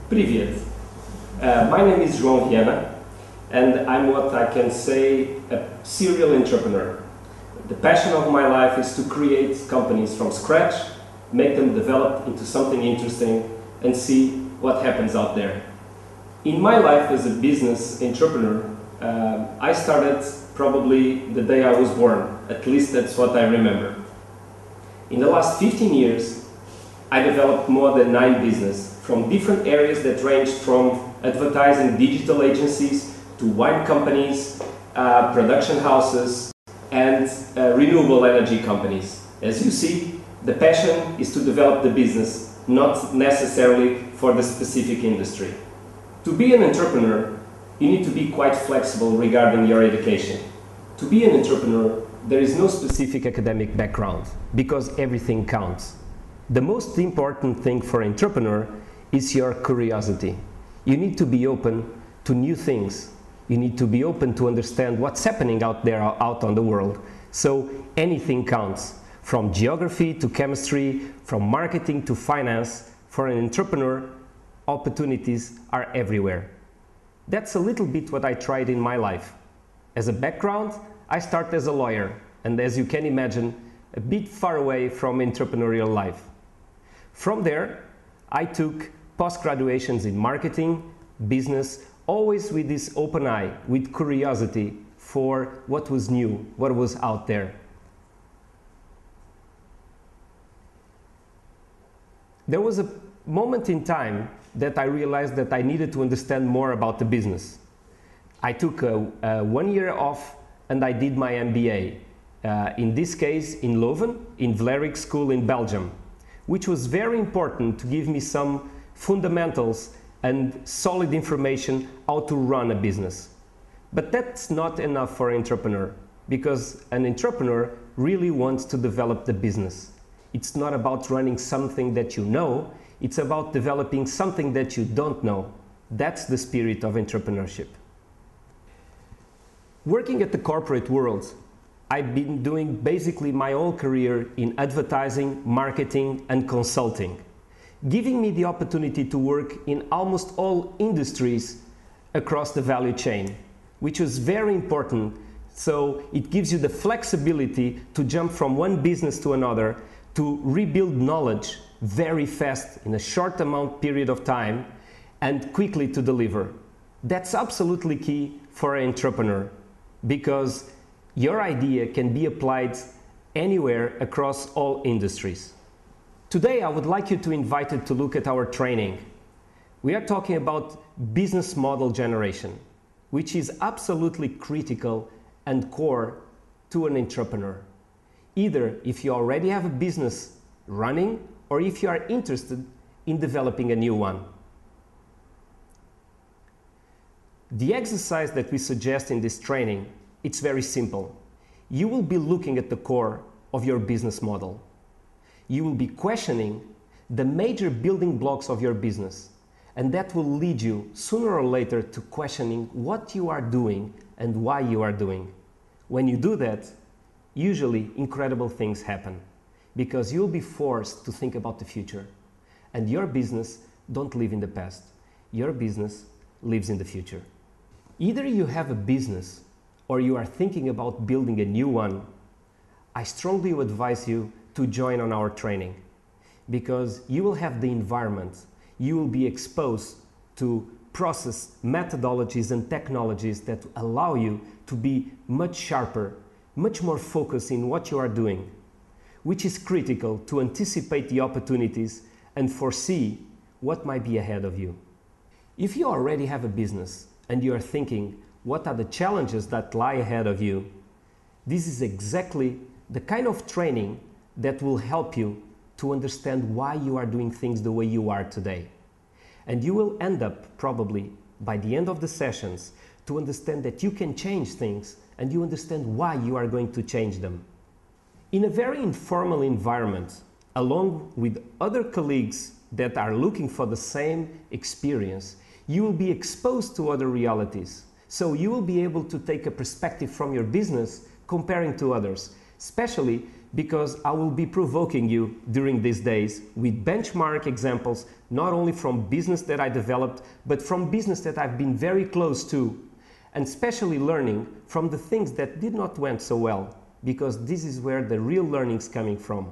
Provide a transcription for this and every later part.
Привет. My name is João Viana, and I'm what I can say a serial entrepreneur. The passion of my life is to create companies from scratch, make them develop into something interesting, and see what happens out there. In my life as a business entrepreneur, I started probably the day I was born. At least that's what I remember. In the last 15 years, I developed more than 9 businesses from different areas that ranged from advertising digital agencies to wine companies, production houses, and renewable energy companies. As you see, the passion is to develop the business, not necessarily for the specific industry. To be an entrepreneur, you need to be quite flexible regarding your education. To be an entrepreneur, there is no specific academic background, because everything counts. The most important thing for an entrepreneur is your curiosity. You need to be open to new things. You need to be open to understand what's happening out there, out on the world. So anything counts, from geography to chemistry, from marketing to finance. For an entrepreneur, opportunities are everywhere. That's a little bit what I tried in my life. As a background, I started as a lawyer, and as you can imagine, a bit far away from entrepreneurial life. From there, I took post-graduations in marketing, business, always with this open eye, with curiosity for what was new, what was out there. There was a moment in time that I realized that I needed to understand more about the business. I took 1 year off and I did my MBA. In this case, in Leuven, in Vlerick School in Belgium, which was very important to give me some fundamentals and solid information how to run a business. But that's not enough for an entrepreneur, because an entrepreneur really wants to develop the business. It's not about running something that you know, it's about developing something that you don't know. That's the spirit of entrepreneurship. Working at the corporate world, I've been doing basically my whole career in advertising, marketing, and consulting, giving me the opportunity to work in almost all industries across the value chain, which was very important. So it gives you the flexibility to jump from one business to another, to rebuild knowledge very fast in a short period of time, and quickly to deliver. That's absolutely key for an entrepreneur, because your idea can be applied anywhere across all industries. Today, I would like you to invite you to look at our training. We are talking about business model generation, which is absolutely critical and core to an entrepreneur. Either if you already have a business running or if you are interested in developing a new one. The exercise that we suggest in this training, it's very simple. You will be looking at the core of your business model. You will be questioning the major building blocks of your business, and that will lead you sooner or later to questioning what you are doing and why you are doing. When you do that, usually incredible things happen, because you'll be forced to think about the future. And your business don't live in the past. Your business lives in the future. Either you have a business or you are thinking about building a new one, I strongly advise you to join on our training, because you will have the environment, you will be exposed to process methodologies and technologies that allow you to be much sharper, much more focused in what you are doing, which is critical to anticipate the opportunities and foresee what might be ahead of you. If you already have a business and you are thinking, what are the challenges that lie ahead of you? This is exactly the kind of training that will help you to understand why you are doing things the way you are today. And you will end up probably by the end of the sessions to understand that you can change things, and you understand why you are going to change them. In a very informal environment, along with other colleagues that are looking for the same experience, you will be exposed to other realities. So you will be able to take a perspective from your business comparing to others, especially because I will be provoking you during these days with benchmark examples, not only from business that I developed, but from business that I've been very close to, and especially learning from the things that did not went so well, because this is where the real learning is coming from.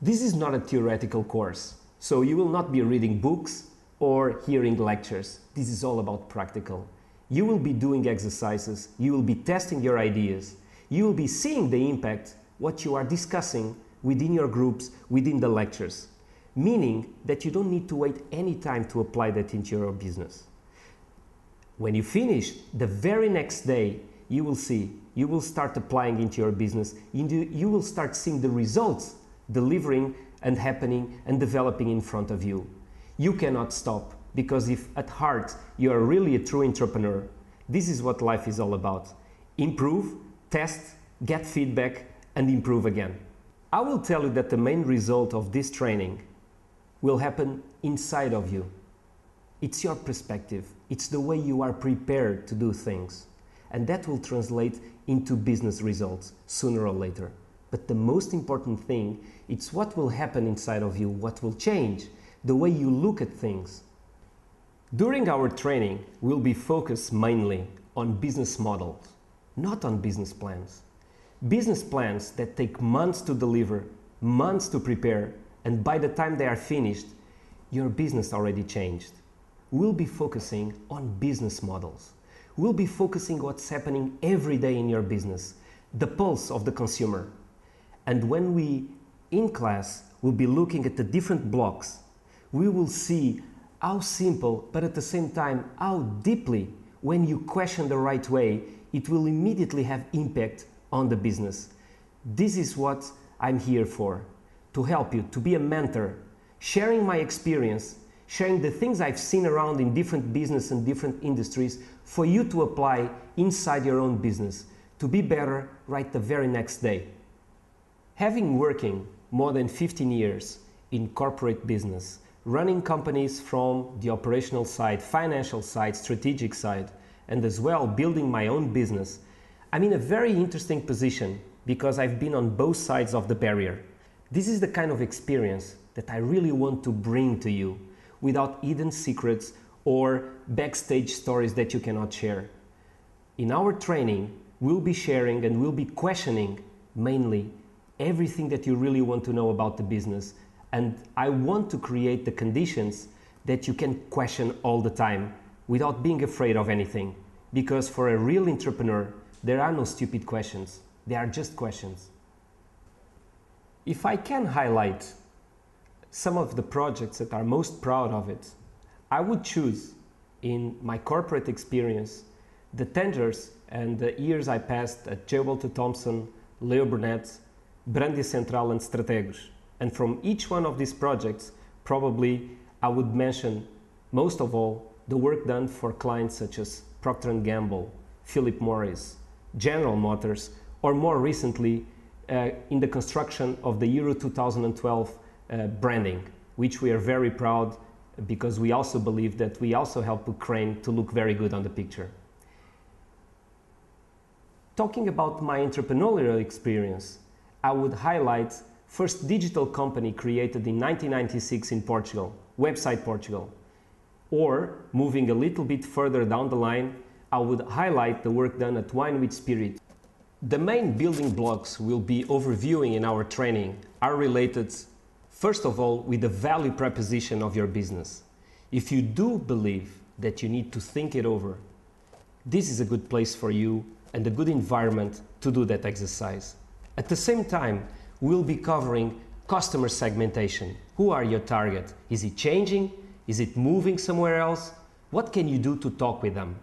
This is not a theoretical course, so you will not be reading books or hearing lectures. This is all about practical. You will be doing exercises, you will be testing your ideas, you will be seeing the impact what you are discussing within your groups, within the lectures, meaning that you don't need to wait any time to apply that into your business. When you finish, the very next day, you will start applying into your business, you will start seeing the results delivering and happening and developing in front of you. You cannot stop, because if at heart you are really a true entrepreneur, this is what life is all about. Improve, test, get feedback, and improve again. I will tell you that the main result of this training will happen inside of you. It's your perspective. It's the way you are prepared to do things. And that will translate into business results sooner or later. But the most important thing, it's what will happen inside of you, what will change, the way you look at things. During our training, we'll be focused mainly on business models, not on business plans. Business plans that take months to deliver, months to prepare, and by the time they are finished, your business already changed. We'll be focusing on business models. We'll be focusing what's happening every day in your business, the pulse of the consumer. And when we, in class, will be looking at the different blocks, we will see how simple, but at the same time, how deeply, when you question the right way, it will immediately have impact on the business. This is what I'm here for, to help you, to be a mentor, sharing my experience, sharing the things I've seen around in different business and different industries for you to apply inside your own business, to be better right the very next day. Having working more than 15 years in corporate business, running companies from the operational side, financial side, strategic side, and as well building my own business, I'm in a very interesting position because I've been on both sides of the barrier. This is the kind of experience that I really want to bring to you without hidden secrets or backstage stories that you cannot share. In our training, we'll be sharing and we'll be questioning mainly everything that you really want to know about the business. And I want to create the conditions that you can question all the time without being afraid of anything. Because for a real entrepreneur, there are no stupid questions. They are just questions. If I can highlight some of the projects that are most proud of it, I would choose in my corporate experience the tenders and the years I passed at J. Walter Thompson, Leo Burnett, Brandia Central and Strategos. And from each one of these projects, probably I would mention most of all the work done for clients such as Procter & Gamble, Philip Morris, General Motors, or more recently in the construction of the Euro 2012 branding, which we are very proud because we also believe that we also help Ukraine to look very good on the picture. Talking about my entrepreneurial experience, I would highlight first digital company created in 1996 in Portugal, Website Portugal. Or, moving a little bit further down the line, I would highlight the work done at Wine with Spirit. The main building blocks we'll be overviewing in our training are related, first of all, with the value proposition of your business. If you do believe that you need to think it over, this is a good place for you and a good environment to do that exercise. At the same time, we'll be covering customer segmentation. Who are your target? Is it changing? Is it moving somewhere else? What can you do to talk with them?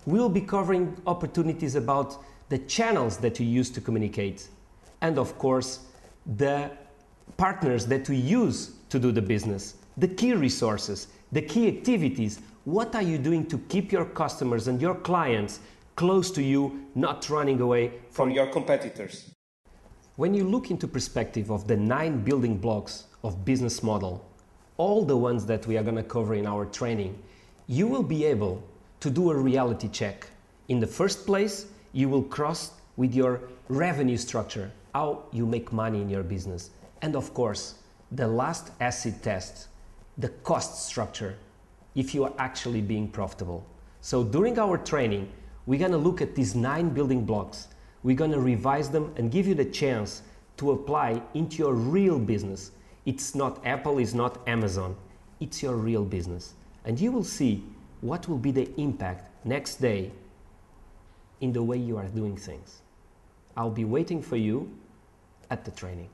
We'll be covering opportunities about the channels that you use to communicate. And of course, the partners that we use to do the business, the key resources, the key activities. What are you doing to keep your customers and your clients close to you, not running away from your competitors? When you look into perspective of the 9 building blocks of business model, all the ones that we are going to cover in our training, you will be able to do a reality check. In the first place, you will cross with your revenue structure. how you make money in your business, and of course, the last acid test, the cost structure, if you are actually being profitable. So during our training, we're gonna look at these 9 building blocks. We're gonna revise them and give you the chance to apply into your real business. It's not Apple, it's not Amazon, it's your real business. And you will see what will be the impact next day in the way you are doing things. I'll be waiting for you at the training.